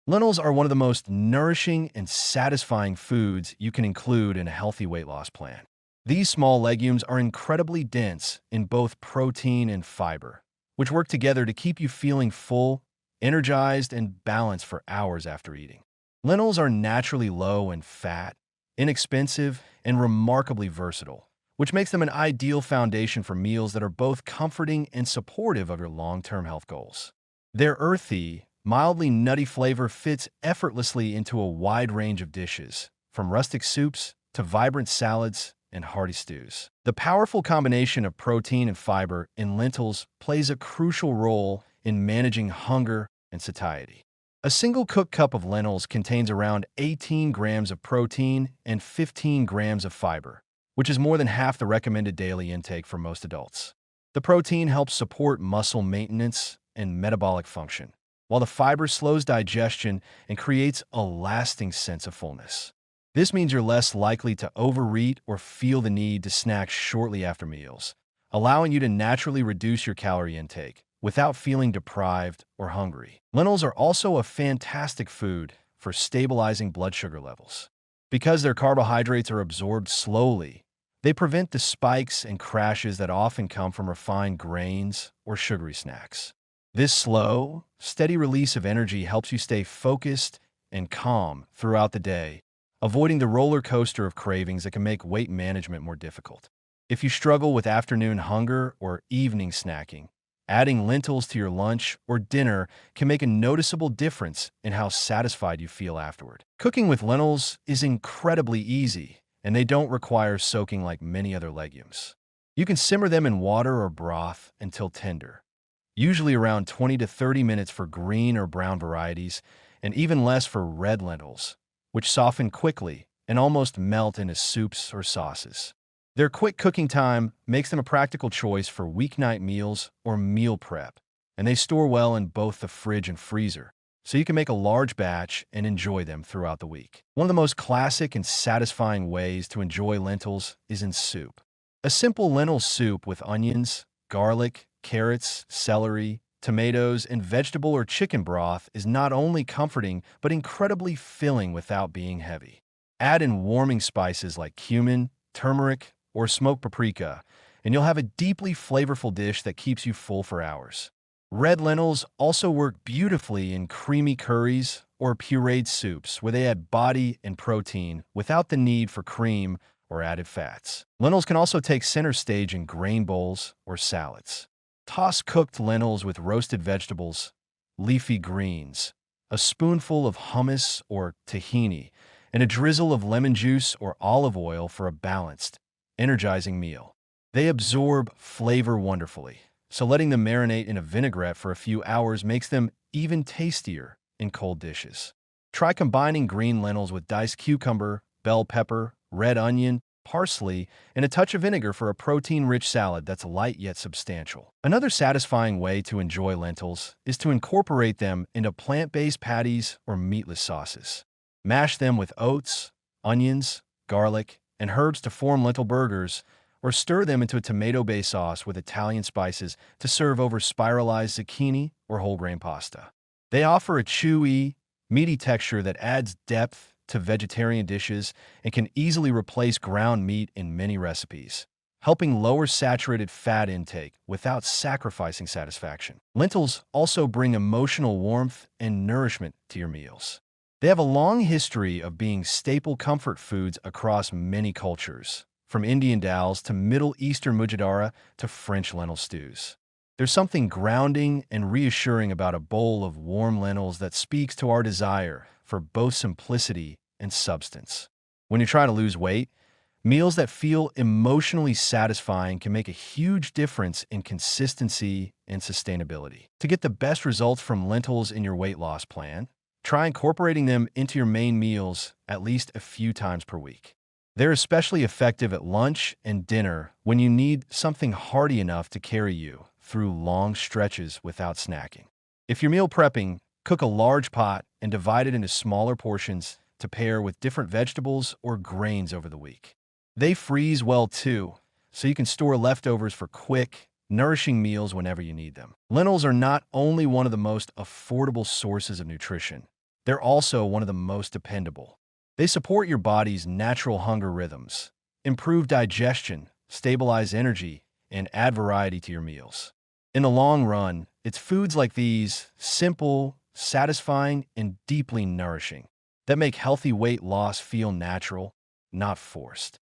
Lentils are one of the most nourishing and satisfying foods you can include in a healthy weight loss plan. These small legumes are incredibly dense in both protein and fiber, which work together to keep you feeling full, energized, and balanced for hours after eating. Lentils are naturally low in fat, inexpensive, and remarkably versatile, which makes them an ideal foundation for meals that are both comforting and supportive of your long-term health goals. Their earthy, mildly nutty flavor fits effortlessly into a wide range of dishes, from rustic soups to vibrant salads and hearty stews. The powerful combination of protein and fiber in lentils plays a crucial role in managing hunger and satiety. A single cooked cup of lentils contains around 18 grams of protein and 15 grams of fiber, which is more than half the recommended daily intake for most adults. The protein helps support muscle maintenance and metabolic function, while the fiber slows digestion and creates a lasting sense of fullness. This means you're less likely to overeat or feel the need to snack shortly after meals, allowing you to naturally reduce your calorie intake without feeling deprived or hungry. Lentils are also a fantastic food for stabilizing blood sugar levels. Because their carbohydrates are absorbed slowly, they prevent the spikes and crashes that often come from refined grains or sugary snacks. This slow, steady release of energy helps you stay focused and calm throughout the day, avoiding the roller coaster of cravings that can make weight management more difficult. If you struggle with afternoon hunger or evening snacking, adding lentils to your lunch or dinner can make a noticeable difference in how satisfied you feel afterward. Cooking with lentils is incredibly easy, and they don't require soaking like many other legumes. You can simmer them in water or broth until tender, usually around 20 to 30 minutes for green or brown varieties, and even less for red lentils, which soften quickly and almost melt into soups or sauces. Their quick cooking time makes them a practical choice for weeknight meals or meal prep, and they store well in both the fridge and freezer, so you can make a large batch and enjoy them throughout the week. One of the most classic and satisfying ways to enjoy lentils is in soup. A simple lentil soup with onions, garlic, carrots, celery, tomatoes, and vegetable or chicken broth is not only comforting but incredibly filling without being heavy. Add in warming spices like cumin, turmeric, or smoked paprika, and you'll have a deeply flavorful dish that keeps you full for hours. Red lentils also work beautifully in creamy curries or pureed soups where they add body and protein without the need for cream or added fats. Lentils can also take center stage in grain bowls or salads. Toss cooked lentils with roasted vegetables, leafy greens, a spoonful of hummus or tahini, and a drizzle of lemon juice or olive oil for a balanced, energizing meal. They absorb flavor wonderfully, so letting them marinate in a vinaigrette for a few hours makes them even tastier in cold dishes. Try combining green lentils with diced cucumber, bell pepper, red onion, parsley, and a touch of vinegar for a protein-rich salad that's light yet substantial. Another satisfying way to enjoy lentils is to incorporate them into plant-based patties or meatless sauces. Mash them with oats, onions, garlic, and herbs to form lentil burgers, or stir them into a tomato-based sauce with Italian spices to serve over spiralized zucchini or whole grain pasta. They offer a chewy, meaty texture that adds depth to vegetarian dishes and can easily replace ground meat in many recipes, helping lower saturated fat intake without sacrificing satisfaction. Lentils also bring emotional warmth and nourishment to your meals. They have a long history of being staple comfort foods across many cultures, from Indian dals to Middle Eastern mujadara to French lentil stews. There's something grounding and reassuring about a bowl of warm lentils that speaks to our desire for both simplicity and substance. When you're trying to lose weight, meals that feel emotionally satisfying can make a huge difference in consistency and sustainability. To get the best results from lentils in your weight loss plan, try incorporating them into your main meals at least a few times per week. They're especially effective at lunch and dinner when you need something hearty enough to carry you through long stretches without snacking. If you're meal prepping, cook a large pot and divide it into smaller portions to pair with different vegetables or grains over the week. They freeze well too, so you can store leftovers for quick, nourishing meals whenever you need them. Lentils are not only one of the most affordable sources of nutrition, They're also one of the most dependable. They support your body's natural hunger rhythms, improve digestion, stabilize energy, and add variety to your meals. In the long run, it's foods like these, simple, satisfying, and deeply nourishing, that make healthy weight loss feel natural, not forced.